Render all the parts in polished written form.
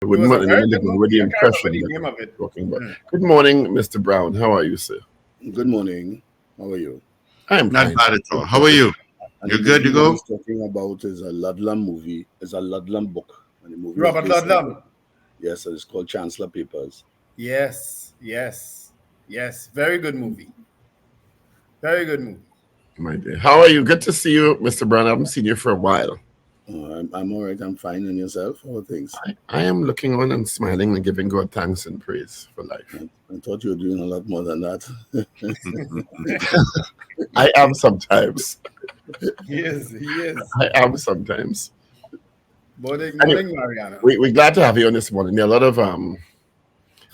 It With was a money, very good with the movie. I can't remember impression the that name I'm of it. talking about. Mm. Good morning, Mr. Brown. How are you, sir? Good morning. How are you? I am Not fine. bad at all. How are you? And the You good to movie that go? he's talking about is a Ludlum movie. It's a Ludlum book, and the movie was Robert based on. Ludlum. Yes, and it's called Chancellor Papers. Yes, yes, yes. Very good movie. Very good movie. My dear. How are you? Good to see you, Mr. Brown. I haven't seen you for a while. I'm all right. I'm fine. And yourself? How are things? I am looking on and smiling and giving God thanks and praise for life. I thought you were doing a lot more than that. I am sometimes. He is. He is. I am sometimes. Morning, Anyway, morning, Mariano. we're glad to have you on this morning. There are a lot of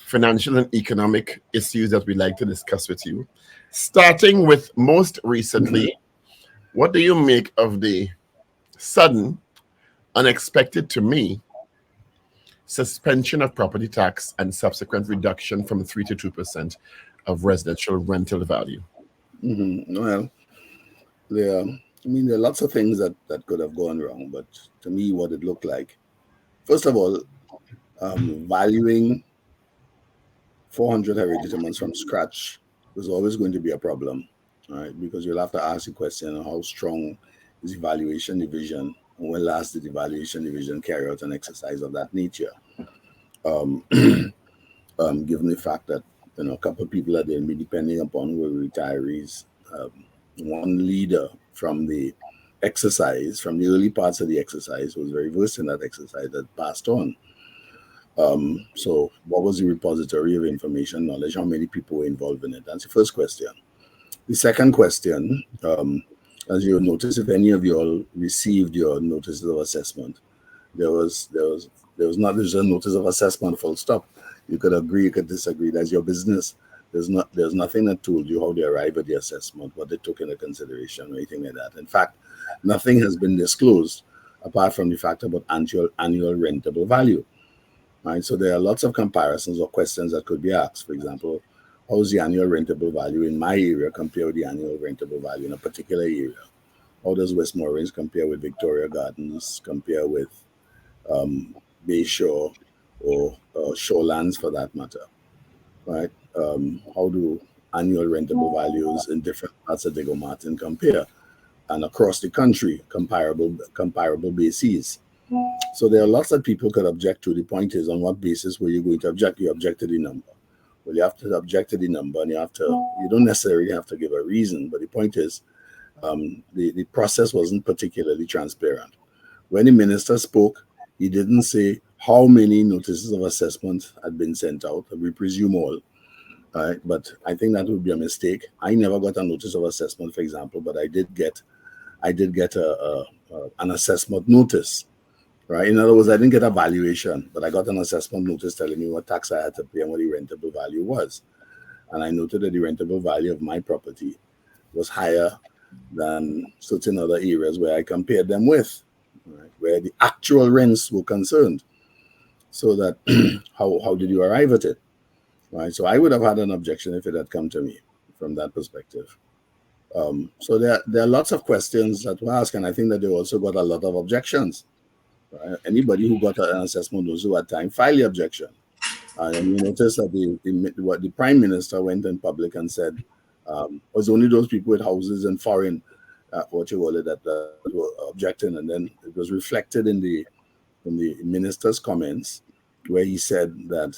financial and economic issues that we'd like to discuss with you. Starting with most recently, what do you make of the sudden, unexpected to me, suspension of property tax and subsequent reduction from 3 to 2% of residential rental value? Well, there are lots of things that could have gone wrong, but to me, what it looked like, first of all, valuing 400 hereditaments from scratch was always going to be a problem, right? Because you'll have to ask the question of how strong is evaluation division, and when last did the evaluation division carry out an exercise of that nature? Um, Given the fact that a couple of people that they'll be depending upon were retirees. One leader from the exercise, from the early parts of the exercise, was very versed in that exercise that passed on. So what was the repository of information knowledge? How many people were involved in it? That's the first question. The second question, as you notice, if any of you all received your notices of assessment, there was not just a notice of assessment full stop. You could agree, you could disagree. That's your business. There's nothing that told you how they arrived at the assessment, what they took into consideration, or anything like that. In fact, nothing has been disclosed apart from the fact about annual rentable value. Right? So there are lots of comparisons or questions that could be asked. For example, how is the annual rentable value in my area compare with the annual rentable value in a particular area? How does Westmoreland compare with Victoria Gardens, compare with Bayshore or Shorelands for that matter, right? How do annual rentable values in different parts of Diego Martin compare, and across the country, comparable bases? So there are lots that people could object to. The point is, on what basis were you going to object? You object to the number. Well, you have to object to the number, and you don't necessarily have to give a reason. But the point is, the process wasn't particularly transparent. When the minister spoke, he didn't say how many notices of assessment had been sent out. We presume all. Right? But I think that would be a mistake. I never got a notice of assessment, for example, but I did get an assessment notice. Right. In other words, I didn't get a valuation, but I got an assessment notice telling me what tax I had to pay and what the rentable value was. And I noted that the rentable value of my property was higher than certain other areas where I compared them with, right, where the actual rents were concerned. So that how did you arrive at it? Right. So I would have had an objection if it had come to me from that perspective. So there are lots of questions that were asked, and I think that they also got a lot of objections. Right? Anybody who got an assessment knows who had time file the objection. And you notice that the prime minister went in public and said it was only those people with houses in foreign, what you call it, that were objecting, and then it was reflected in the minister's comments, where he said that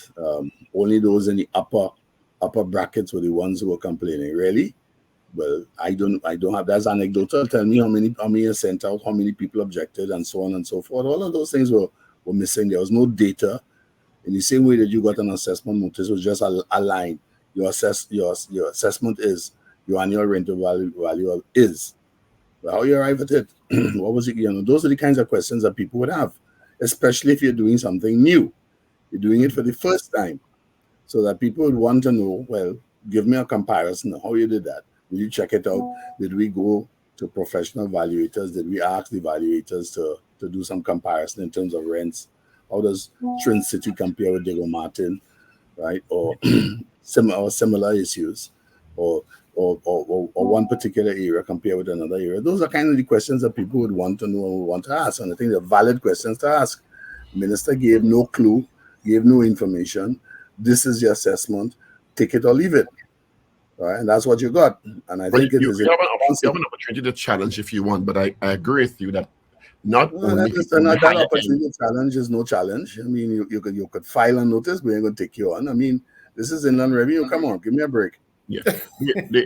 only those in the upper brackets were the ones who were complaining. Really? Well, I don't have that's anecdotal. Tell me how many are sent out, how many people objected, and so on and so forth. All of those things were missing. There was no data. In the same way that you got an assessment notice, it was just a line. Your assessment is your annual rental value is. Well, how you arrive at it? What was it? Those are the kinds of questions that people would have, especially if you're doing something new. You're doing it for the first time, so that people would want to know. Well, give me a comparison of how you did that. Did you check it out? Did we go to professional valuators? Did we ask the valuators to do some comparison in terms of rents? How does Trin City compare with Diego Martin, right? Or similar issues, or one particular area compare with another area? Those are kind of the questions that people would want to know and would want to ask, and I think they're valid questions to ask. The minister gave no clue gave no information. This is your assessment. Take it or leave it. Right? And that's what you got. And I Well, think it you is you have irresponsible. an opportunity to challenge if you want, but I agree with you that not Well, only people in the that higher end. opportunity challenge is no challenge. I mean, you could file a notice, we ain't going to take you on. I mean, this is inland revenue. Come on, give me a break. Yeah,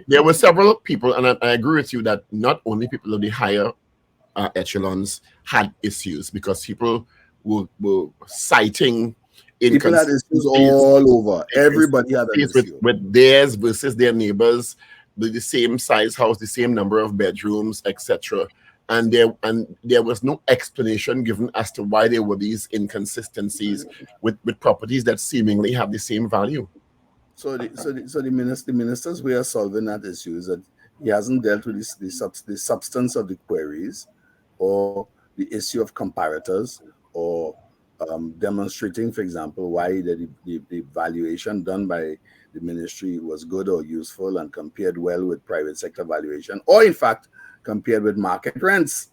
there were several people, and I agree with you that not only people of the higher echelons had issues because people were citing People had issues inconsistencies, all over. Everybody had an with issue. theirs versus their neighbors, the same size house, the same number of bedrooms, etc. And there was no explanation given as to why there were these inconsistencies with properties that seemingly have the same value. The minister's way of solving that issue is that he hasn't dealt with the substance of the queries, or the issue of comparators, or demonstrating, for example, why the valuation done by the ministry was good or useful and compared well with private sector valuation, or in fact compared with market rents,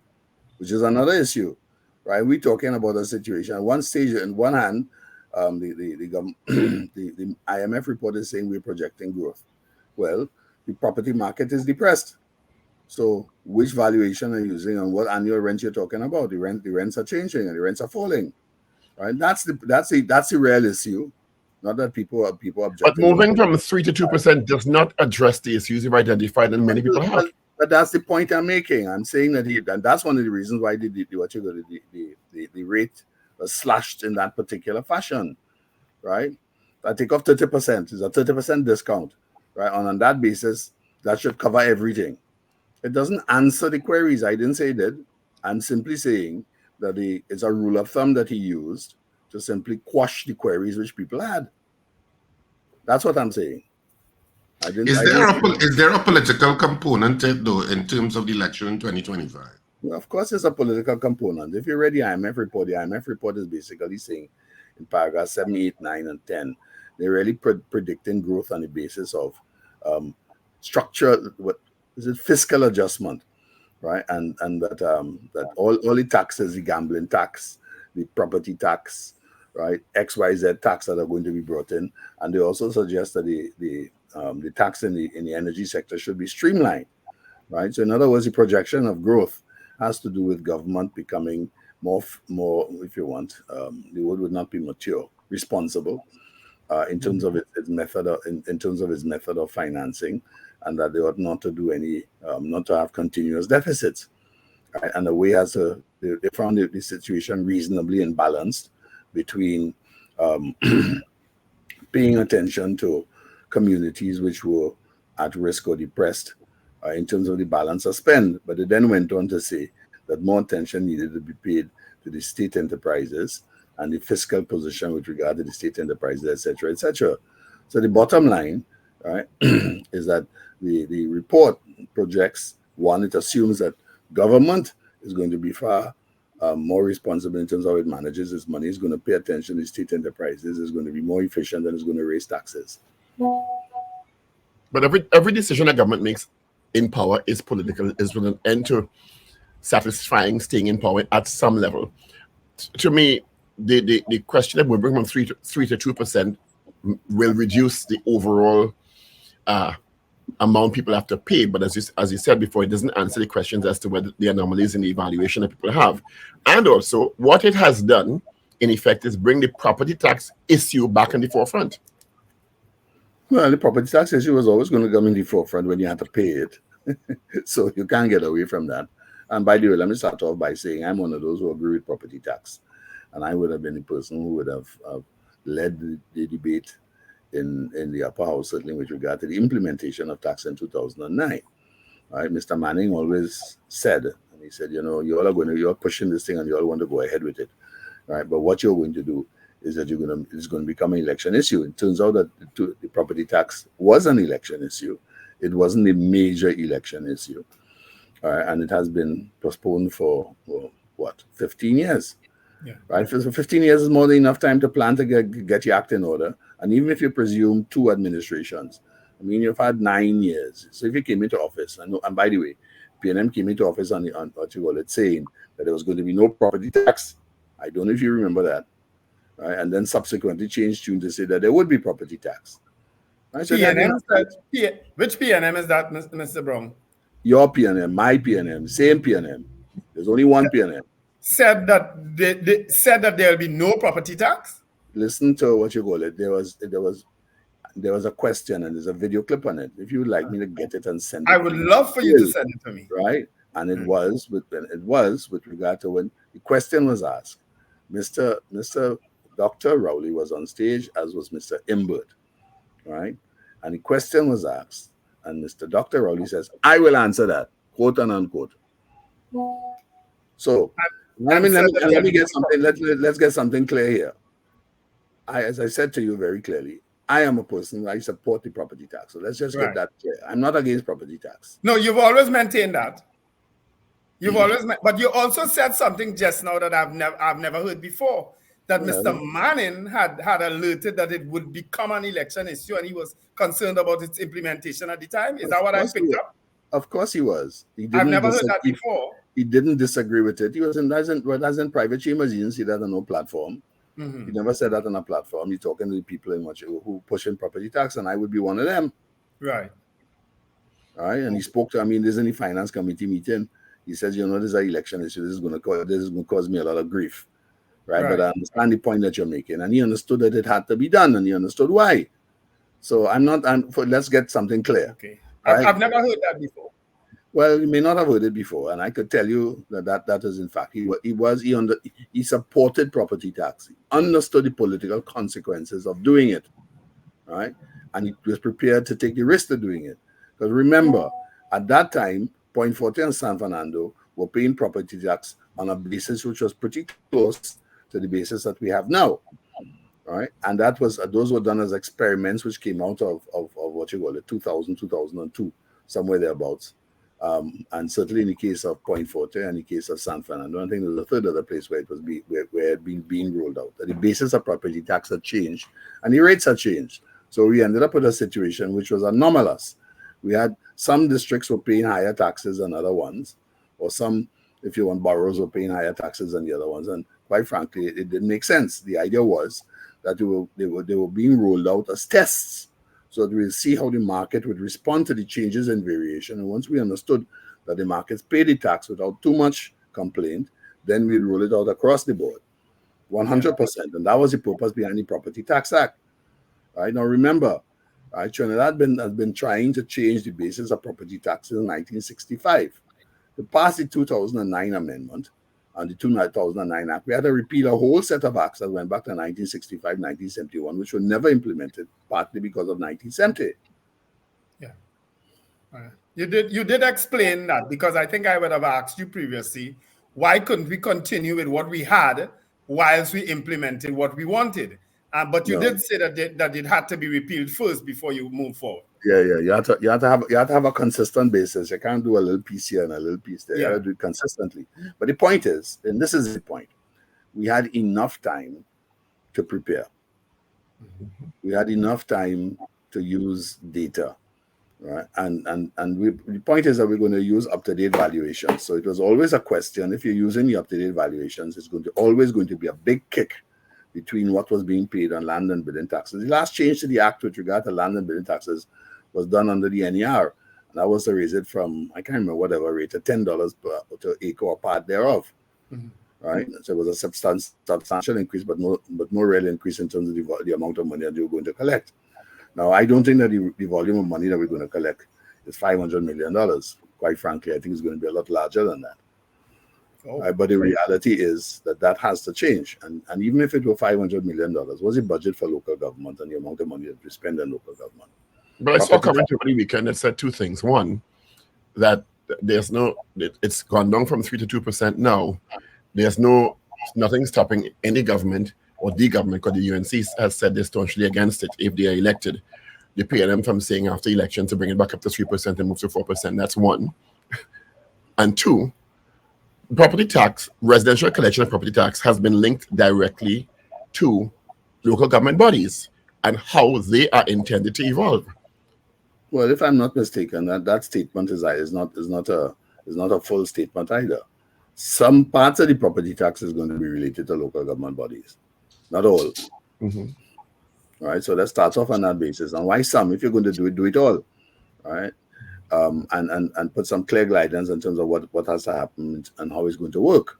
which is another issue, right? We're talking about a situation. At one stage, in one hand, the IMF report is saying we're projecting growth. Well, the property market is depressed. So, which valuation are you using, and what annual rent you're talking about? The rents are changing, and the rents are falling. Right? That's the real issue. Not that people are But objecting to moving from 3 to 2% does not address the issues you've identified, and many people have. but that's the point I'm making. I'm saying that and that's one of the reasons why the rate was slashed in that particular fashion, right? I take off 30%. It's a 30% discount, right? And on that basis, that should cover everything. It doesn't answer the queries. I didn't say it did. I'm simply saying that it's a rule of thumb that he used to simply quash the queries which people had. That's what I'm saying. Is I didn't say. there a political component to it, though, in terms of the election in 2025? Well, of course, there's a political component. If you read the IMF report is basically saying in paragraph 7, 8, 9, and 10, they're really predicting growth on the basis of structure, what is it, fiscal adjustment, right? And that all the taxes, the gambling tax, the property tax, right, XYZ tax that are going to be brought in, and they also suggest that the tax in the energy sector should be streamlined, right? So in other words, the projection of growth has to do with government becoming more, if you want, the word would not be mature, responsible, in terms of its method in terms of its method of financing, and that they ought not to do any, not to have continuous deficits. Right? And the way they found the situation reasonably imbalanced between paying attention to communities which were at risk or depressed in terms of the balance of spend. But it then went on to say that more attention needed to be paid to the state enterprises and the fiscal position with regard to the state enterprises, etc., etc. So the bottom line, right, is that the report projects, one, it assumes that government is going to be far more responsible in terms of how it manages its money. It's going to pay attention to state enterprises. It's going to be more efficient, and it's going to raise taxes. But every decision a government makes in power is political, is with an end to satisfying staying in power at some level. To me, the question that we bring from 3 to 2% will reduce the overall amount people have to pay. But as you said before, it doesn't answer the questions as to whether the anomalies in the evaluation that people have. And also, what it has done, in effect, is bring the property tax issue back in the forefront. Well, the property tax issue was always going to come in the forefront when you had to pay it. So you can't get away from that. And by the way, let me start off by saying I'm one of those who agree with property tax. And I would have been the person who would have led the debate in the upper house, certainly with regard to the implementation of tax in 2009. Right? Mr. Manning always said, and he said, you're pushing this thing and you all want to go ahead with it. Right? But what you're going to do is that it's going to become an election issue. It turns out that the property tax was an election issue. It wasn't a major election issue. And it has been postponed for 15 years. Yeah. Right? So 15 years is more than enough time to plan to get your act in order. And even if you presume 2 administrations, I mean, you've had 9 years. So if you came into office, and by the way, PNM came into office on what you call it, saying that there was going to be no property tax. I don't know if you remember that. right? And then subsequently changed tune to say that there would be property tax. Right? So that PNM said, which PNM is that, Mr. Brown? your PNM, my PNM, same PNM. There's only one PNM. Said that they said that there will be no property tax. Listen to what you call it. There was a question and there's a video clip on it. If you would like me to get it and send it, I would love for you to send it to me. Right, and it was with regard to when the question was asked. Mr. Dr. Rowley was on stage, as was Mr. Imbert, right, and the question was asked, and Mr. Dr. Rowley says, "I will answer that," quote and unquote. So let me get something. Let's get something clear here. As I said to you very clearly, I am a person, I support the property tax. So let's just get that clear. I'm not against property tax. No, you've always maintained that. You've always, but you also said something just now that I've never heard before. That Mr. Manning had alerted that it would become an election issue, and he was concerned about its implementation at the time. Is that what I picked up? Of course he was. I've never heard that before. He didn't disagree with it. He was in private chambers. He didn't see that on no platform. Mm-hmm. He never said that on a platform. He's talking to the people who pushing property tax, and I would be one of them. Right. All right. And he spoke to, there's any finance committee meeting. He says, this is an election issue. This is going to cause me a lot of grief. Right. But I understand the point that you're making. And he understood that it had to be done, and he understood why. So let's get something clear. Okay. Right? I've never heard that before. Well, you may not have heard it before, and I could tell you that is in fact he supported property tax. He understood the political consequences of doing it, right? And he was prepared to take the risk of doing it. Because remember, at that time, Point Forte and San Fernando were paying property tax on a basis which was pretty close to the basis that we have now, right? And those were done as experiments which came out of what you call it, 2000, 2002, somewhere thereabouts. And certainly in the case of Point Forte and in the case of San Fernando, I think there was a third other place where it had been being rolled out. That the basis of property tax had changed and the rates had changed. So we ended up with a situation which was anomalous. We had some districts were paying higher taxes than other ones, or some, if you want, boroughs were paying higher taxes than the other ones. And quite frankly, it didn't make sense. The idea was that they were being rolled out as tests, so that we'll see how the market would respond to the changes in variation. And once we understood that the markets pay the tax without too much complaint, then we'd roll it out across the board, 100%. And that was the purpose behind the Property Tax Act. Right, now remember, Trinidad has been trying to change the basis of property taxes in 1965. To pass the 2009 amendment and the 2009 Act, we had to repeal a whole set of acts that went back to 1965, 1971, which were never implemented, partly because of 1970. Yeah. You did explain that, because I think I would have asked you previously, why couldn't we continue with what we had whilst we implemented what we wanted? But you did say that it had to be repealed first before you move forward. Yeah. You have to have a consistent basis. You can't do a little piece here and a little piece there. You have to do it consistently. But the point is, and this is the point, we had enough time to prepare. We had enough time to use data, right? And the point is that we're going to use up-to-date valuations. So it was always a question, if you're using the up-to-date valuations, it's always going to be a big kick between what was being paid on land and building taxes. The last change to the act with regard to land and building taxes was done under the NER. And that was to raise it from, I can't remember whatever rate, to $10 per acre or part thereof. Mm-hmm. Right? So it was a substantial increase, but no real increase in terms of the amount of money that you're going to collect. Now, I don't think that the volume of money that we're going to collect is $500 million. Quite frankly, I think it's going to be a lot larger than that. But the reality is that has to change. And even if it were $500 million, what's the budget for local government and the amount of money that we spend on local government? But I saw a comment over the weekend that said two things. One, that it's gone down from 3% to 2% now. There's nothing stopping any government or the government, because the UNC has said they're staunchly against it if they are elected. They pay them from saying after election to bring it back up to 3% and move to 4%. That's one. And two, property tax, residential collection of property tax has been linked directly to local government bodies and how they are intended to evolve. Well, if I'm not mistaken, that statement is not a full statement either. Some parts of the property tax is going to be related to local government bodies. not all. Mm-hmm. Right. So let's start off on that basis. And why some? If you're going to do it all. Right. And put some clear guidance in terms of what has to happen and how it's going to work.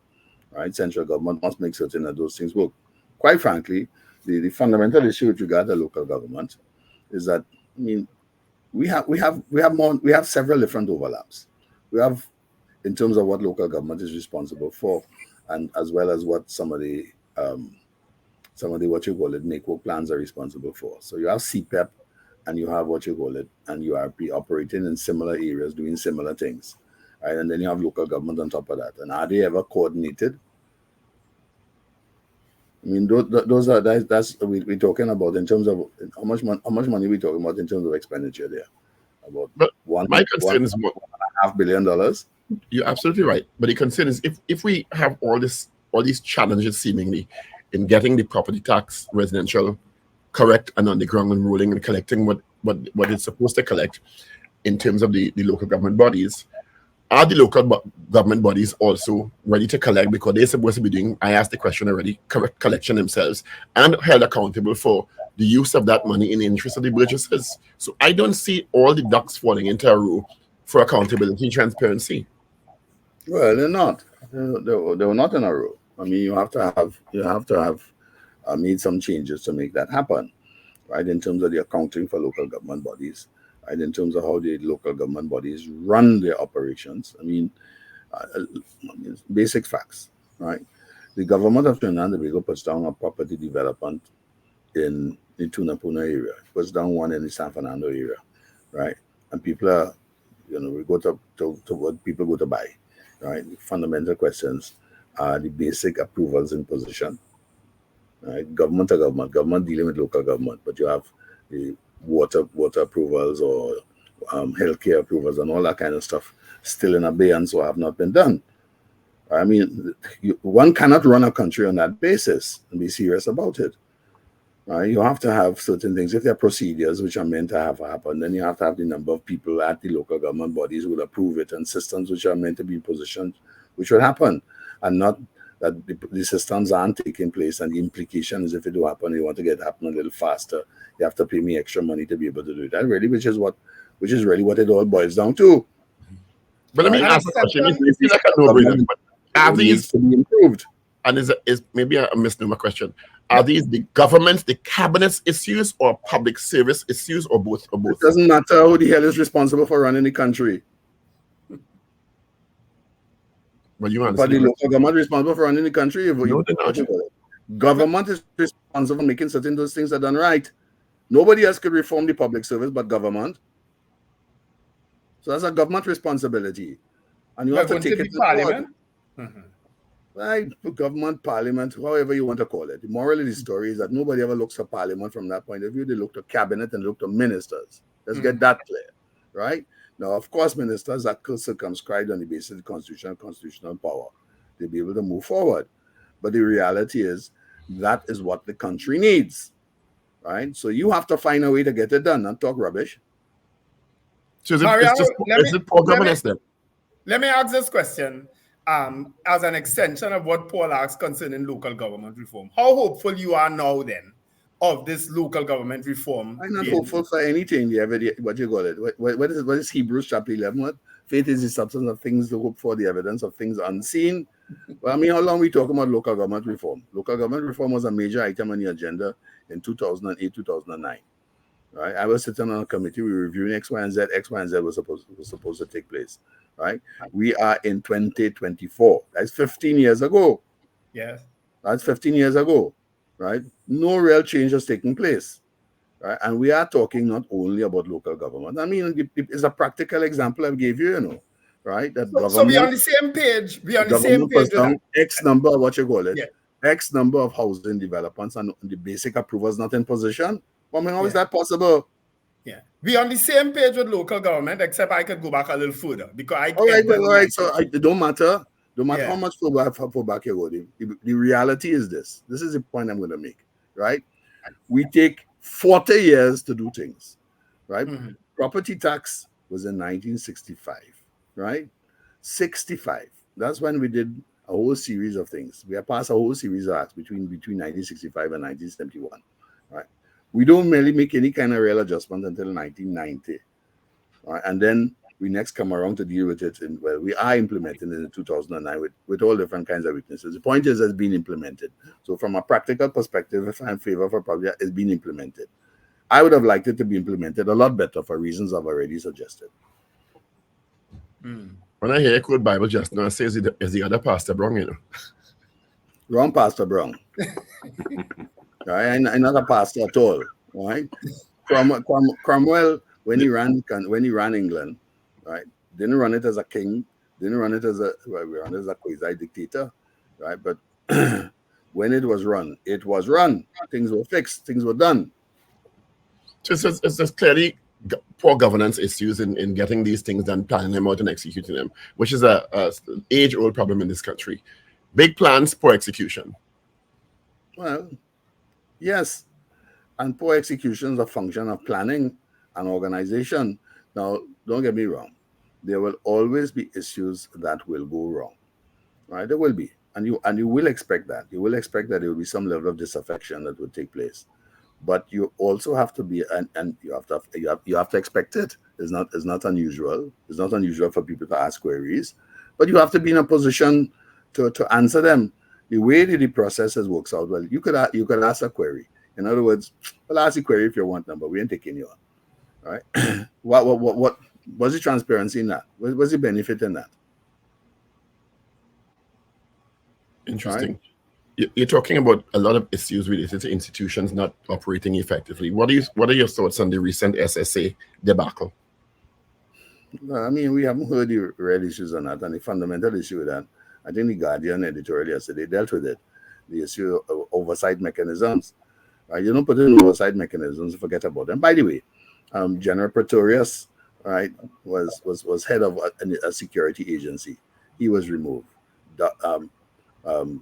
Right. Central government must make certain that those things work. Quite frankly, the fundamental issue with regard to local government is that, I mean, we have several different overlaps. We have in terms of what local government is responsible for, and as well as what some of the what you call it network plans are responsible for. So you have CPEP and you have what you call it, and you are operating in similar areas doing similar things. Right? And then you have local government on top of that. And are they ever coordinated? I mean, that's we're talking about in terms of how much money we're talking about in terms of expenditure there. About But one my concern is more, $1.5 billion. you're absolutely right. But the concern is if we have all these challenges seemingly in getting the property tax residential correct and on the ground and rolling and collecting what it's supposed to collect in terms of the local government bodies, are the local government bodies also ready to collect, because they're supposed to be doing, I asked the question already, correct collection themselves and held accountable for the use of that money in the interest of the burgesses? So I don't see all the ducks falling into a row for accountability and transparency. Well, they're not. They were not in a row. I mean, you have to have made some changes to make that happen, right? In terms of the accounting for local government bodies, right? In terms of how the local government bodies run their operations. I mean, basic facts, right? The government of Trinidad and Tobago puts down a property development in the Tunapuna area, puts down one in the San Fernando area, right? And people are, we go to what people go to buy, right? The fundamental questions are the basic approvals in position, right? Government to government dealing with local government, but you have the water approvals or healthcare approvals and all that kind of stuff still in abeyance or have not been done. I mean, one cannot run a country on that basis and be serious about it. Right? You have to have certain things. If there are procedures which are meant to have happen, then you have to have the number of people at the local government bodies who will approve it, and systems which are meant to be positioned, which will happen, and not that the systems aren't taking place. And the implication is, if it do happen, you want to get it happen a little faster. You have to pay me extra money to be able to do that. Really, which is really what it all boils down to. But let me Right? ask a question. It feels like a no-brainer. But are Needs these, to be improved. and is maybe a misnomer question, are these the government's, the cabinet's issues, or public service issues, or both? It doesn't matter who the hell is responsible for running the country. Well, you But understand. the local government responsible for running the country. No, they're not. Government is responsible for making certain those things are done right. Nobody else could reform the public service but government. So that's a government responsibility. And you have to take it to Parliament. Right, government, parliament, however you want to call it. The moral of the story is that nobody ever looks at parliament from that point of view. They look to cabinet and look to ministers. Let's get that clear, right? Now, of course, ministers are circumscribed on the basis of the constitution and constitutional power. They'll be able to move forward. But the reality is that is what the country needs, right? So you have to find a way to get it done, not talk rubbish. So Mariano, is it poor governance then? Let me ask this question as an extension of what Paul asked concerning local government reform. How hopeful you are now then of this local government reform? I'm not hopeful for anything. What you call it? What is Hebrews chapter 11? What? Faith is the substance of things to hope for, the evidence of things unseen. Well, I mean, how long are we talking about local government reform? Local government reform was a major item on the agenda in 2008, 2009. Right? I was sitting on a committee, we were reviewing X, Y, and Z. X, Y, and Z was supposed to take place. Right? We are in 2024. That's 15 years ago. Yes. That's 15 years ago. Right? No real change has taken place. Right? And we are talking not only about local government. I mean, it's a practical example I gave you, right? That so we're on the same page. We're on the same page with that. X number of what you call it. Yeah. X number of housing developments and the basic approvals not in position. I mean, how is that possible? Yeah, we on the same page with local government, except I could go back a little further because I. All right. So it don't matter. Don't matter how much for back you go. The reality is this. This is the point I'm going to make. Right? We take 40 years to do things. Right? Property tax was in 1965. Right? 65. That's when we did whole series of things. We have passed a whole series of acts between 1965 and 1971. Right? We don't really make any kind of real adjustment until 1990. Right? And then we next come around to deal with it. We are implementing it in 2009 with all different kinds of weaknesses. The point is, it's been implemented. So from a practical perspective, if I'm in favor of a project, it's been implemented. I would have liked it to be implemented a lot better for reasons I've already suggested. When I hear quote Bible just now, it says is the other Pastor Browne, you know. Wrong, Pastor Browne. Right? I'm not a pastor at all. Right? Cromwell, when he ran England, right, didn't run it as a king, didn't run it as a quasi dictator, right? But when it was run, things were fixed, things were done. So it's clearly poor governance issues in getting these things done, planning them out and executing them, which is a age-old problem in this country. Big plans, poor execution. Well, yes, and poor execution is a function of planning and organization. Now, don't get me wrong. There will always be issues that will go wrong, right? There will be, and you will expect that. You will expect that there will be some level of disaffection that will take place, but you also have to be, and you have to expect it. It's not unusual. It's not unusual for people to ask queries, but you have to be in a position to answer them. The way the process works out, well, you could ask a query. In other words, well, ask a query if you want them, but we ain't taking you on. Right? What was the transparency in that? What was the benefit in that? Interesting. Right? You're talking about a lot of issues related to institutions not operating effectively. What are your thoughts on the recent SSA debacle? Well, I mean, we haven't heard the real issues on that, and the fundamental issue with that, I think the Guardian editorial yesterday dealt with it. The issue of oversight mechanisms. Right? You don't put in oversight mechanisms, forget about them. By the way, General Pretorius, right, was head of a security agency. He was removed.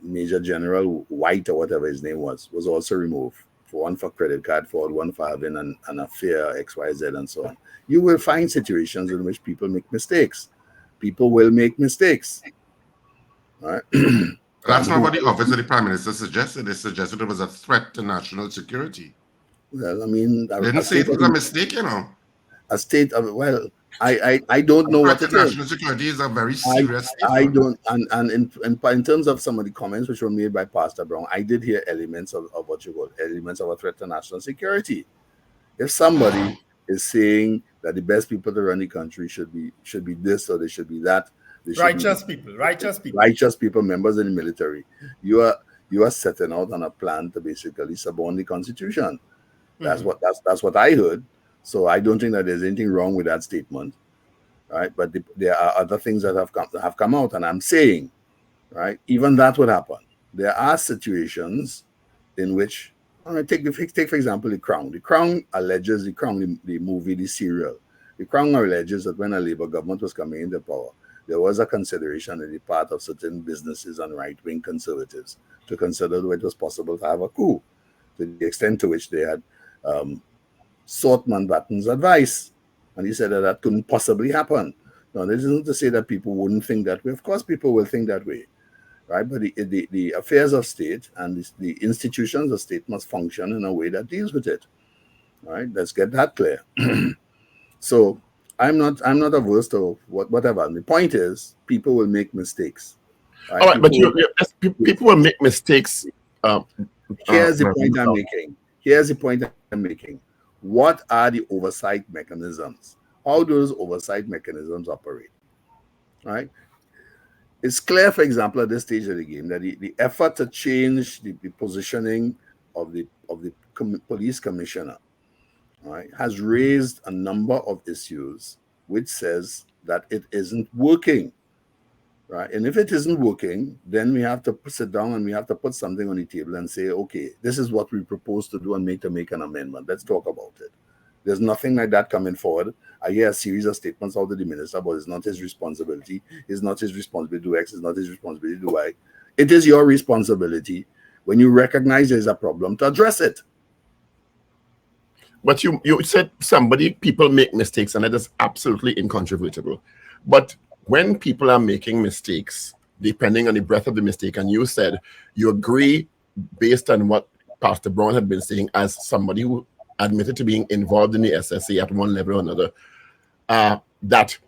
Major General White, or whatever his name was also removed. One for credit card fraud, one for having an affair, XYZ, and so on. You will find situations in which people make mistakes. People will make mistakes. Right? That's not what the Office of the Prime Minister suggested. They suggested it was a threat to national security. Well, I mean, didn't say it was a mistake, you know. A state of, well, I don't know what it is. National security is a very serious statement. I don't, and in terms of some of the comments which were made by Pastor Browne, I did hear elements of what you call elements of a threat to national security. If somebody is saying that the best people to run the country should be this or they should be that, righteous people, members of the military, you are setting out on a plan to basically suborn the Constitution. That's what I heard. So I don't think that there's anything wrong with that statement, right? But there are other things that have come out, and I'm saying, right, even that would happen. There are situations in which, take for example the Crown. The Crown alleges the movie, the serial. The Crown alleges that when a Labour government was coming into power, there was a consideration on the part of certain businesses and right-wing conservatives to consider whether it was possible to have a coup, to the extent to which they had sought Mountbatten's advice. And he said that couldn't possibly happen. Now, this isn't to say that people wouldn't think that way. Of course, people will think that way, right? But the affairs of state and the institutions of state must function in a way that deals with it, right? Let's get that clear. So I'm not averse to whatever. The point is, people will make mistakes. Right? All right, people will make mistakes. Here's the point I'm making. What are the oversight mechanisms? How do those oversight mechanisms operate? Right? It's clear, for example, at this stage of the game, that the effort to change the positioning of the police commissioner, right, has raised a number of issues which says that it isn't working. Right? And if it isn't working, then we have to sit down and we have to put something on the table and say, okay, this is what we propose to do and make an amendment. Let's talk about it. There's nothing like that coming forward. I hear a series of statements out of the minister, but it's not his responsibility. It's not his responsibility to do X. It's not his responsibility to do Y. It is your responsibility when you recognize there's a problem to address it. But you said people make mistakes, and that is absolutely incontrovertible. But when people are making mistakes, depending on the breadth of the mistake. And you said you agree, based on what Pastor Browne had been saying, as somebody who admitted to being involved in the SSA at one level or another, that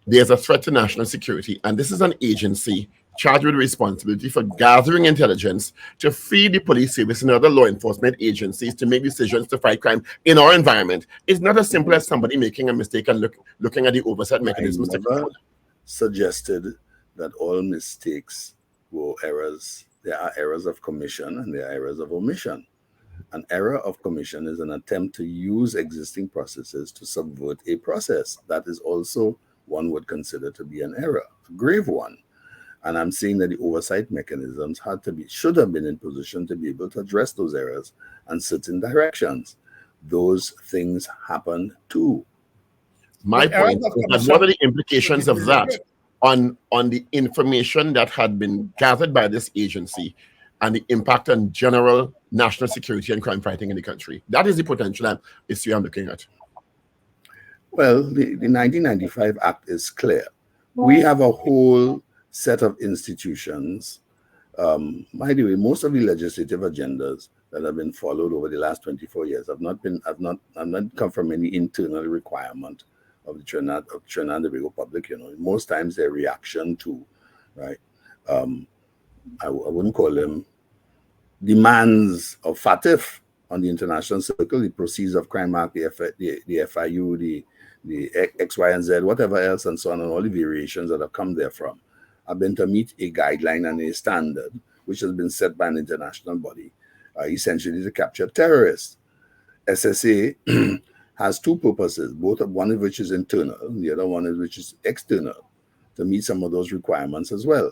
there's a threat to national security. And this is an agency charged with responsibility for gathering intelligence to feed the police service and other law enforcement agencies to make decisions to fight crime in our environment. It's not as simple as somebody making a mistake and looking at the oversight mechanisms. I never suggested that all mistakes were errors. There are errors of commission and there are errors of omission. An error of commission is an attempt to use existing processes to subvert a process. That is also one would consider to be an error, a grave one. And I'm saying that the oversight mechanisms should have been in position to be able to address those errors and certain directions. Those things happen too. My point is, what are the implications of that on the information that had been gathered by this agency and the impact on general national security and crime fighting in the country? That is the potential issue I'm looking at. Well, the 1995 Act is clear. We have a whole set of institutions. By the way, most of the legislative agendas that have been followed over the last 24 years have not come from any internal requirement of the Trinidad and Tobago public. Most times they're reaction to, right? I wouldn't call them demands of FATF on the international circle, the Proceeds of Crime Act, the FIU, the X, Y, and Z, whatever else, and so on, and all the variations that have come therefrom, have been to meet a guideline and a standard which has been set by an international body, essentially to capture terrorists. SSA has two purposes, one of which is internal, and the other one is which is external, to meet some of those requirements as well.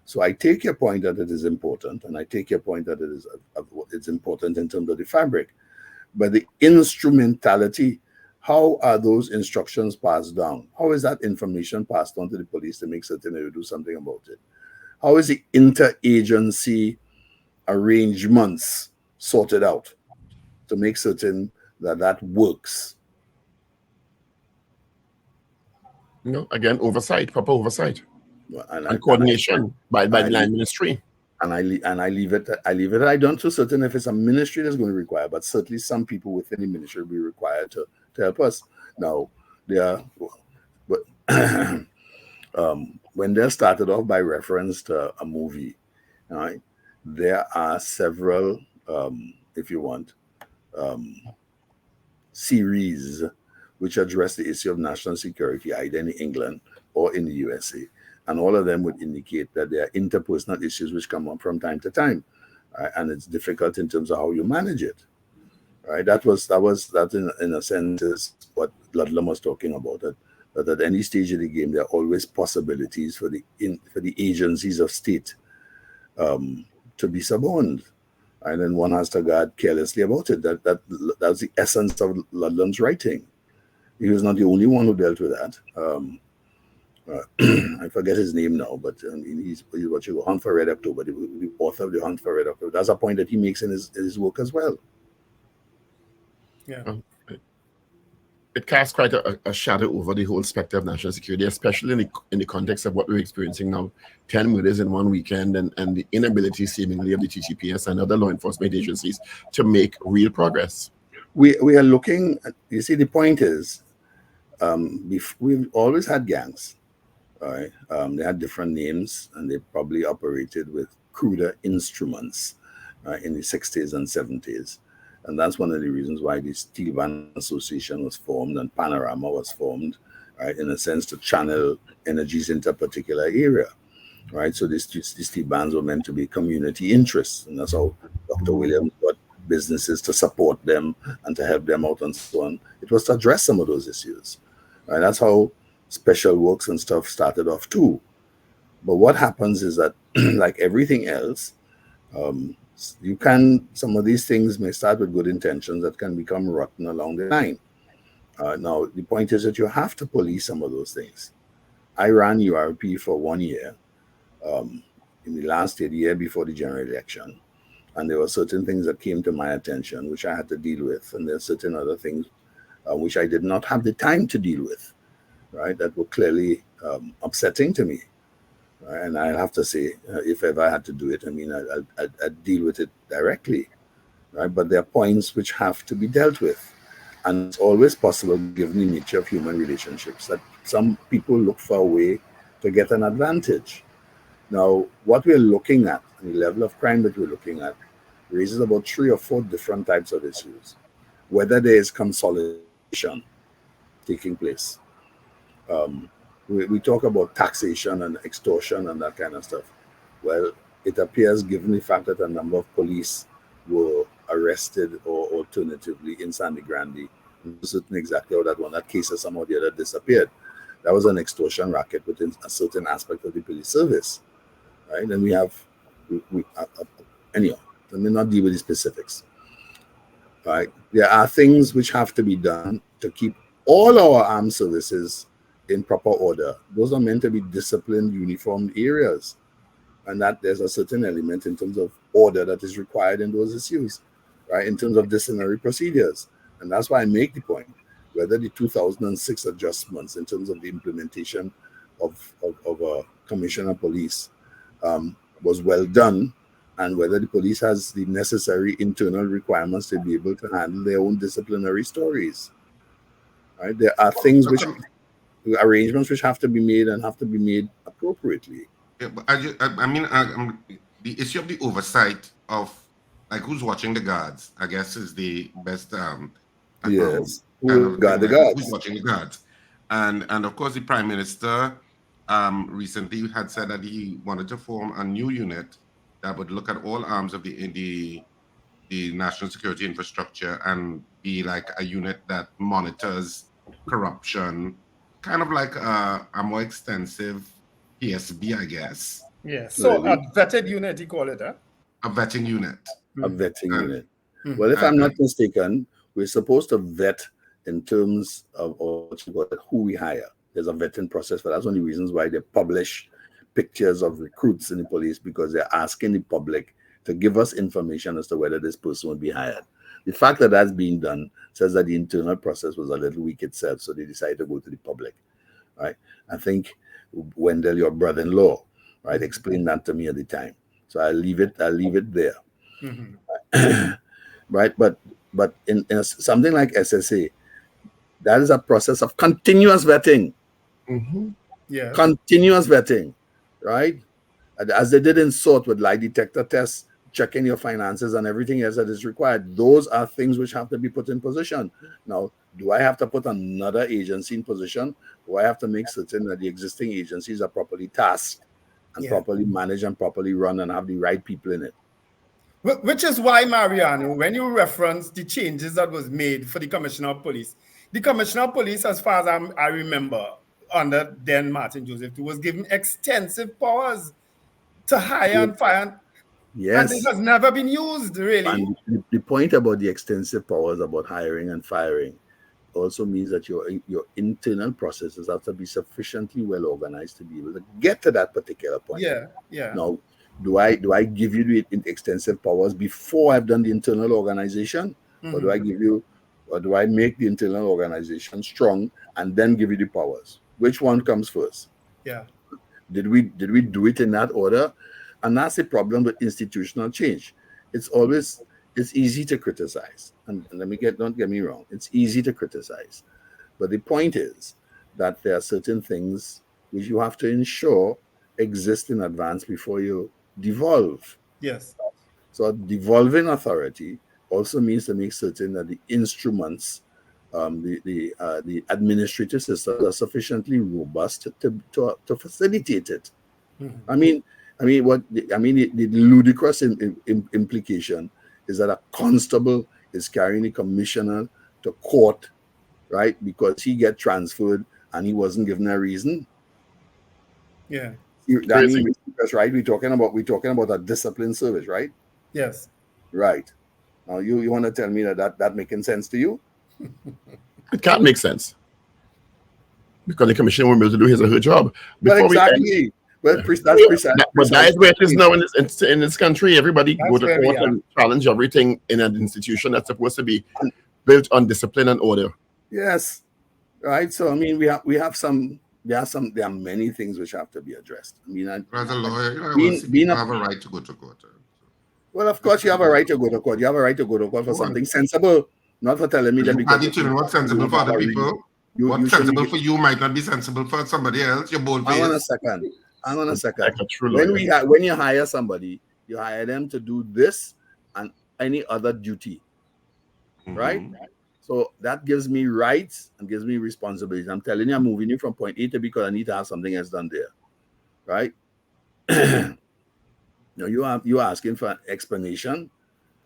So I take your point that it is important, and I take your point that it's important in terms of the fabric. But the instrumentality, how are those instructions passed down? How is that information passed on to the police to make certain they will do something about it? How is the interagency arrangements sorted out to make certain that works? Again, oversight, proper oversight. And coordination by the line ministry. And I leave it. I don't so certain if it's a ministry that's going to require, but certainly some people within the ministry will be required to help us. Now, when they're started off by reference to a movie, right, there are several, if you want, series which address the issue of national security, either in England or in the USA. And all of them would indicate that there are interpersonal issues which come up from time to time, right? And it's difficult in terms of how you manage it, right? That in a sense is what Ludlam was talking about. That at any stage of the game, there are always possibilities for the agencies of state to be suborned, and then one has to guard carelessly about it. That's the essence of Ludlam's writing. He was not the only one who dealt with that. I forget his name now, but he's what you go, Hunt for Red October, the author of the Hunt for Red October. That's a point that he makes in his work as well. Yeah. It casts quite a shadow over the whole specter of national security, especially in the context of what we're experiencing now. 10 murders in one weekend and the inability seemingly of the TTPS and other law enforcement agencies to make real progress. We are looking at, you see, the point is, we've always had gangs. All right. They had different names and they probably operated with cruder instruments in the 60s and 70s. And that's one of the reasons why the Steel Band Association was formed and Panorama was formed, right, in a sense to channel energies into a particular area, right? So these steel bands were meant to be community interests. And that's how Dr. Williams got businesses to support them and to help them out and so on. It was to address some of those issues, right? That's how special works and stuff started off too. But what happens is that, like everything else, some of these things may start with good intentions that can become rotten along the line. Now, the point is that you have to police some of those things. I ran URP for 1 year in the last year, the year before the general election. And there were certain things that came to my attention, which I had to deal with. And there are certain other things which I did not have the time to deal with, right, that were clearly upsetting to me. And I have to say, if ever I had to do it, I mean, I'd deal with it directly, right? But there are points which have to be dealt with. And it's always possible, given the nature of human relationships, that some people look for a way to get an advantage. Now, what we're looking at, the level of crime that we're looking at, raises about 3 or 4 different types of issues. Whether there is consolidation taking place. We talk about taxation and extortion and that kind of stuff. Well, it appears, given the fact that a number of police were arrested or alternatively in Sandy Grande, I'm not certain exactly how that one, that case of some or the other disappeared. That was an extortion racket within a certain aspect of the police service, right? And we have, anyhow, let me not deal with the specifics, right? There are things which have to be done to keep all our armed services in proper order. Those are meant to be disciplined, uniformed areas, and that there's a certain element in terms of order that is required in those issues, right? In terms of disciplinary procedures. And that's why I make the point, whether the 2006 adjustments in terms of the implementation of a commissioner of police was well done, and whether the police has the necessary internal requirements to be able to handle their own disciplinary stories. Right? There are things which, arrangements which have to be made and have to be made appropriately. Yeah, but I mean, the issue of the oversight of like who's watching the guards, I guess, is the best Yes, kind who of guard the thing, like, who's guards. watching the guards, and of course the Prime Minister recently had said that he wanted to form a new unit that would look at all arms of the national security infrastructure and be like a unit that monitors corruption, kind of like a more extensive PSB, I guess. Yeah. So a Really? vetted unit, you call it, huh? A vetting unit. A vetting And, unit. Well, if I'm and not mistaken, we're supposed to vet in terms of who we hire. There's a vetting process for that. That's one of the reasons why they publish pictures of recruits in the police, because they're asking the public to give us information as to whether this person will be hired. The fact that that's being done says that the internal process was a little weak itself, so they decided to go to the public, right? I think Wendell, your brother-in-law, right, explained that to me at the time. So I'll leave it there. Right, but in something like SSA, that is a process of continuous vetting. Yeah. Continuous vetting, right? As they did in SORT with lie detector tests, checking your finances and everything else that is required. Those are things which have to be put in position. Now, do I have to put another agency in position? Do I have to make certain that the existing agencies are properly tasked and properly managed and properly run and have the right people in it? Which is why, Mariano, when you reference the changes that was made for the Commissioner of Police, the Commissioner of Police, as far as I remember, under then Martin Joseph, was given extensive powers to hire and fire. Yes. And it has never been used, really. And the point about the extensive powers about hiring and firing also means that your internal processes have to be sufficiently well organized to be able to get to that particular point. Yeah. Now, do I give you the extensive powers before I've done the internal organization, or do I make the internal organization strong and then give you the powers? Which one comes first? Yeah. Did we do it in that order? And that's the problem with institutional change. It's easy to criticize, and don't get me wrong, it's easy to criticize, but the point is that there are certain things which you have to ensure exist in advance before you devolve. Yes. So devolving authority also means to make certain that the instruments, the administrative systems are sufficiently robust to facilitate it. I mean, the ludicrous implication is that a constable is carrying a commissioner to court, right, because he get transferred and he wasn't given a reason. Yeah. I mean, that's right. We're talking about a disciplined service, right? Yes. Right. Now you want to tell me that making sense to you? It can't make sense because the commission will be able to do his or her job. Well, exactly. Well, that's precisely. But that is where it is now in this country. Everybody go to court and challenge everything in an institution that's supposed to be built on discipline and order. Yes. Right. So I mean, we have some there are many things which have to be addressed. I mean, As a lawyer, you know, I will being see being people a have a right to go to court. well, of course, you have a right to go to court. You have a right to go to court for Go on. something sensible, not for telling me that You because can't determine what's sensible for other people. you What's shouldn't sensible give. for you might not be sensible for somebody else. You're Hang on a bold-faced. second. Hang on a second. Like a true When lawyer. when you hire somebody, you hire them to do this and any other duty, right? Mhm. So that gives me rights and gives me responsibilities. I'm telling you, I'm moving you from point A to B because I need to have something else done there, right? Now you are asking for an explanation,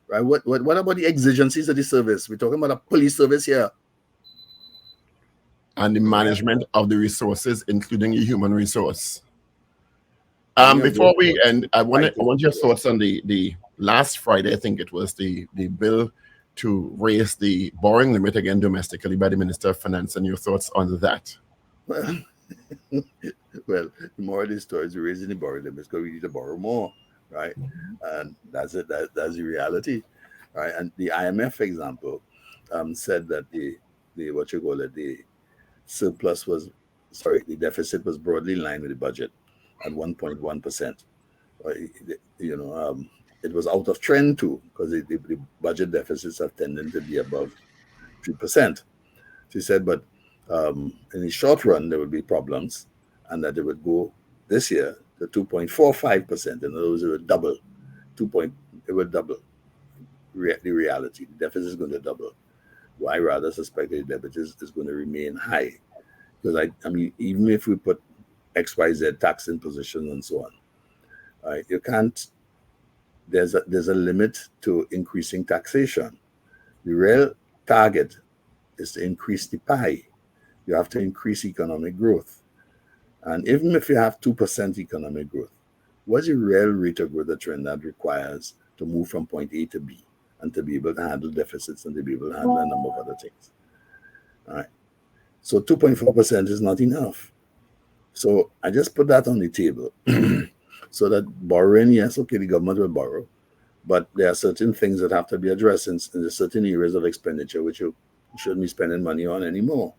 right? What about the exigencies of the service? We're talking about a police service here. And the management of the resources, including the human resource. Any of Before those we end, I right. want your thoughts on the last Friday, I think it was the bill to raise the borrowing limit again domestically by the Minister of Finance, and your thoughts on that. Well, well, the more of the story is raising the borrowing limits because we need to borrow more, right? And that's it. That's the reality, right? And the IMF, for example, said that the what you call it, the surplus was the deficit was broadly in line with the budget at 1.1%. You know, it was out of trend too because the budget deficits have tended to be above 3%. She said, but in the short run, there would be problems and that it would go this year to 2.45%. In other words, it would double. It would double the reality. The deficit is going to double. Well, I rather suspect that the deficit is going to remain high. Because I mean, even if we put XYZ tax in position and so on, you can't, there's a limit to increasing taxation. The real target is to increase the pie. You have to increase economic growth. And even if you have 2% economic growth, what's the real rate of growth that Trinidad requires to move from point A to B and to be able to handle deficits and to be able to handle a number of other things? All right. So 2.4% is not enough. So I just put that on the table so that borrowing, yes, okay, the government will borrow, but there are certain things that have to be addressed in certain areas of expenditure which you shouldn't be spending money on anymore.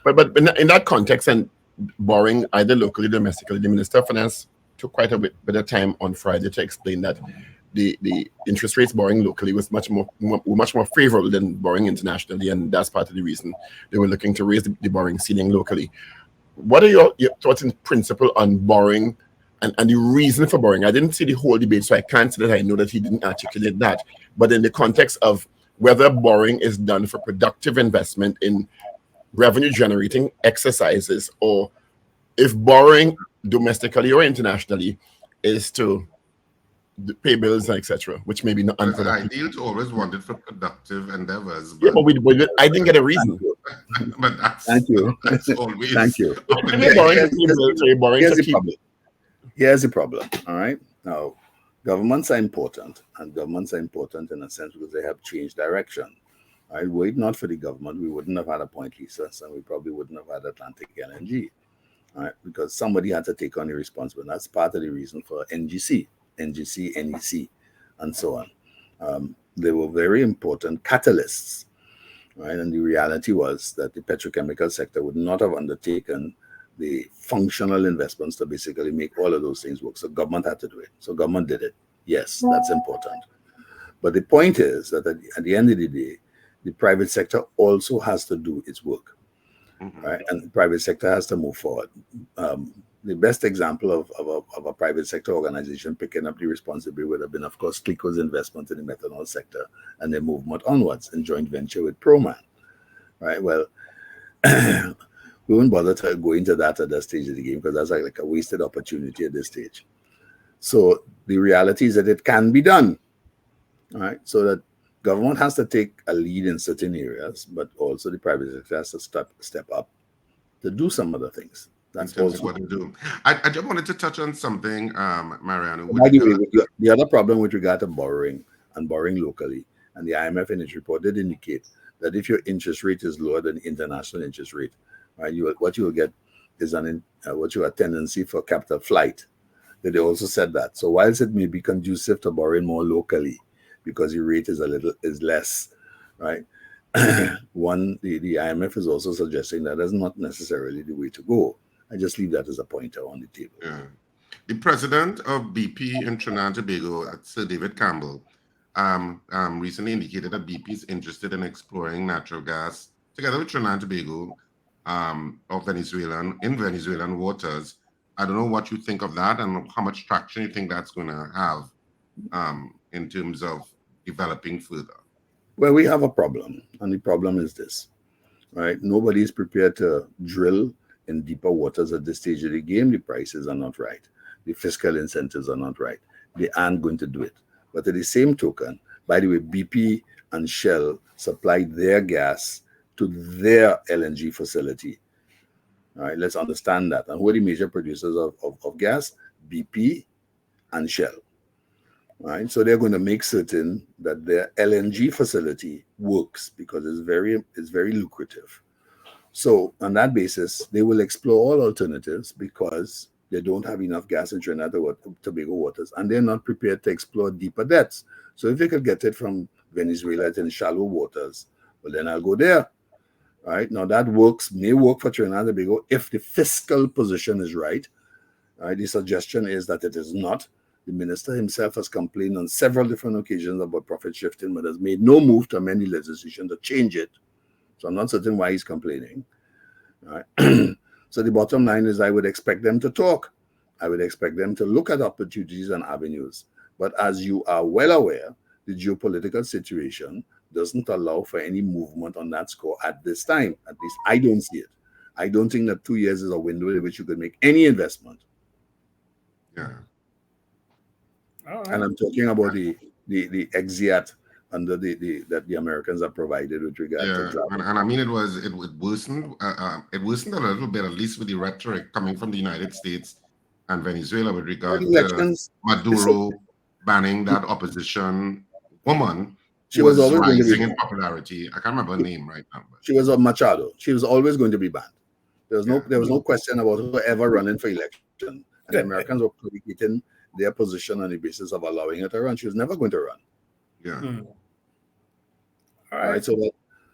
But in that context, and borrowing either locally or domestically, the Minister of Finance took quite a bit of time on Friday to explain that the interest rates borrowing locally was much more favorable than borrowing internationally, and that's part of the reason they were looking to raise the borrowing ceiling locally. What are your thoughts in principle on borrowing and the reason for borrowing? I didn't see the whole debate, so I can't say that I know that he didn't articulate that. But in the context of whether borrowing is done for productive investment in revenue generating exercises, or if borrowing domestically or internationally is to pay bills, etc., which may be not Well, unproductive. ideals always wanted for productive endeavors, Yeah, but I didn't get a reason. but that's Thank you. always Thank you. up in You're the borrowing air. to pay bills, or you're borrowing Here's to the keep problem. Here's the problem. All right. Now, governments are important, and governments are important in a sense because they have changed direction. All right. Were it not for the government, we wouldn't have had a Point Lisas, and we probably wouldn't have had Atlantic LNG. All right, because somebody had to take on the responsibility. That's part of the reason for NGC, NEC, and so on. They were very important catalysts, right? And the reality was that the petrochemical sector would not have undertaken the functional investments to basically make all of those things work. So government had to do it. So government did it. Yes, that's important. But the point is that at the end of the day, the private sector also has to do its work, right? And the private sector has to move forward. The best example of a private sector organization picking up the responsibility would have been, of course, Clico's investment in the methanol sector and their movement onwards in joint venture with Proman, right? Well, we won't bother to go into that at that stage of the game because that's like a wasted opportunity at this stage. So the reality is that it can be done, right? So that government has to take a lead in certain areas, but also the private sector has to step up to do some other things. That's In terms also of what to do. I just wanted to touch on something, Mariano. By the way, the other problem with regard to borrowing and borrowing locally, and the IMF in its report did indicate that if your interest rate is lower than the international interest rate, right, what you will get is a tendency for capital flight. They also said that. So whilst it may be conducive to borrowing more locally because your rate is less, right? The IMF is also suggesting that is not necessarily the way to go. I just leave that as a pointer on the table. Yeah. The president of BP in Trinidad and Tobago, Sir David Campbell, recently indicated that BP is interested in exploring natural gas together with Trinidad and Tobago of Venezuelan waters. I don't know what you think of that and how much traction you think that's going to have in terms of developing further. Well, we have a problem, and the problem is this, right? Nobody is prepared to drill in deeper waters at this stage of the game. The prices are not right. The fiscal incentives are not right. They aren't going to do it. But at the same token, by the way, BP and Shell supplied their gas to their LNG facility. All right, let's understand that. And who are the major producers of gas? BP and Shell. Right, so they're going to make certain that their LNG facility works because it's very lucrative. So on that basis, they will explore all alternatives because they don't have enough gas in Trinidad and Tobago waters, and they're not prepared to explore deeper depths. So if they could get it from Venezuela in shallow waters, well, then I'll go there. Right, now that may work for Trinidad and Tobago if the fiscal position is right. Right, the suggestion is that it is not. The minister himself has complained on several different occasions about profit shifting, but has made no move to amend the legislation to change it. So I'm not certain why he's complaining. All right. So the bottom line is I would expect them to talk. I would expect them to look at opportunities and avenues. But as you are well aware, the geopolitical situation doesn't allow for any movement on that score at this time. At least I don't see it. I don't think that 2 years is a window in which you could make any investment. Yeah. Right. And I'm talking about the exeat under that the Americans have provided with regard to travel. And I mean it worsened. It worsened a little bit, at least with the rhetoric coming from the United States and Venezuela with regard to Maduro banning that opposition woman. She was always rising going to be in popularity. I can't remember her name right now. But. She was a Machado. She was always going to be banned. There was no question about her ever running for election. And the Americans were predicating their position on the basis of allowing her to run. She was never going to run. Yeah. All right. So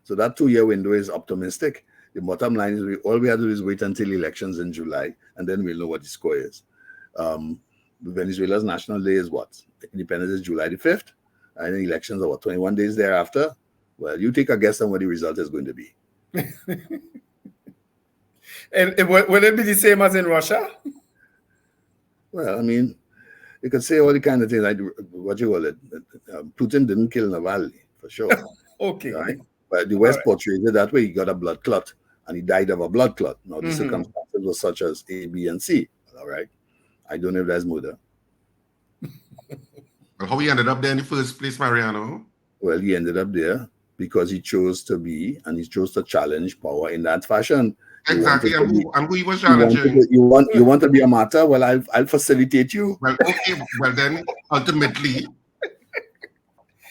that 2 year window is optimistic. The bottom line is all we have to do is wait until elections in July, and then we'll know what the score is. Venezuela's National Day is what? Independence is July the 5th. And the elections are 21 days thereafter? Well, you take a guess on what the result is going to be. And will it be the same as in Russia? Well, I mean, you could say all the kind of things like what you call it. Putin didn't kill Navalny, for sure. Okay. Right? But the West portrayed it that way. He got a blood clot and he died of a blood clot. Now, the circumstances were such as A, B, and C. All right. I don't know if that's murder. Well, how he ended up there in the first place, Mariano? Well, he ended up there because he chose to be and he chose to challenge power in that fashion. Exactly, and who he was challenging. You want to be a martyr? Well, I'll facilitate you. Well, okay. Well, then ultimately,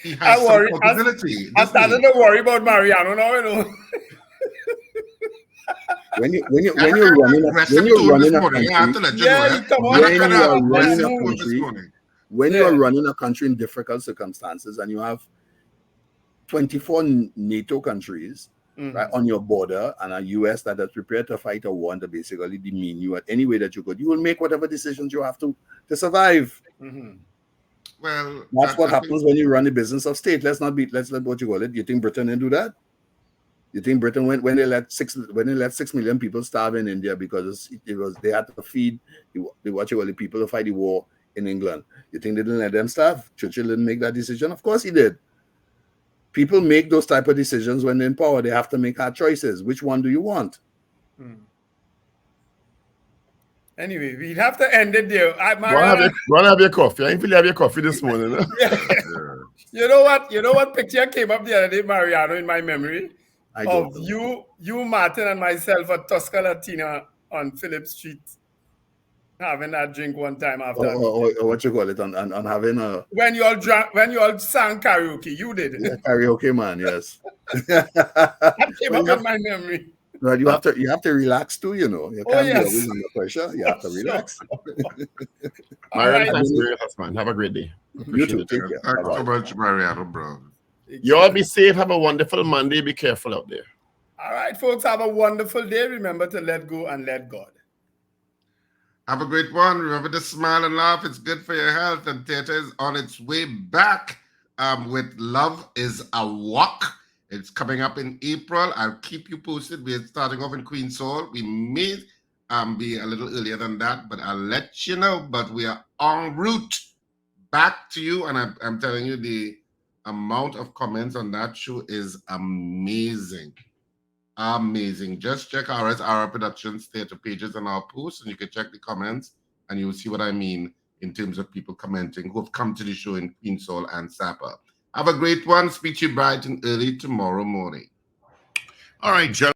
he has some possibility. I started to worry about Mariano now, you know. When you're running a country, when you are running a country in difficult circumstances, and you have 24 NATO countries. Right, on your border, and a U.S. that is prepared to fight a war and to basically demean you at any way that you could, you will make whatever decisions you have to survive. Well, that's what happens when you run the business of state. Let's let what you call it. You think Britain didn't do that? You think Britain when they let 6 million people starve in India because they had to feed the people to fight the war in England? You think they didn't let them starve? Churchill didn't make that decision. Of course he did. People make those type of decisions when they're in power. They have to make hard choices. Which one do you want? Anyway, we'll have to end it there. Run have your coffee. I feel have your coffee this morning. Yeah. You know what picture came up the other day, Mariano, in my memory? Of you, Martin, and myself at Tosca Latina on Phillip Street. Having that drink one time after. What you call it? On having a. When you all sang karaoke, you did. Yeah, karaoke man, yes. That came up in my memory. Right, you have to relax too, you know. You can't be always under pressure. You have to relax. Mariano, thanks for your man. Have a great day. You too. Take care. Thanks so much, Mariano Browne. You all be safe. Have a wonderful Monday. Be careful out there. All right, folks. Have a wonderful day. Remember to let go and let God. Have a great one. Remember to smile and laugh. It's good for your health. And theater is on its way back with Love is a Walk. It's coming up in April. I'll keep you posted. We're starting off in Queen's Hall. We may be a little earlier than that, but I'll let you know. But we are en route back to you. And I'm telling you, the amount of comments on that show is amazing. Amazing. Just check our SRR Productions theater pages and our posts, and you can check the comments, and you'll see what I mean in terms of people commenting who have come to the show in Queen's Hall and Sapa. Have a great one. Speak to you bright and early tomorrow morning. All right, Joe.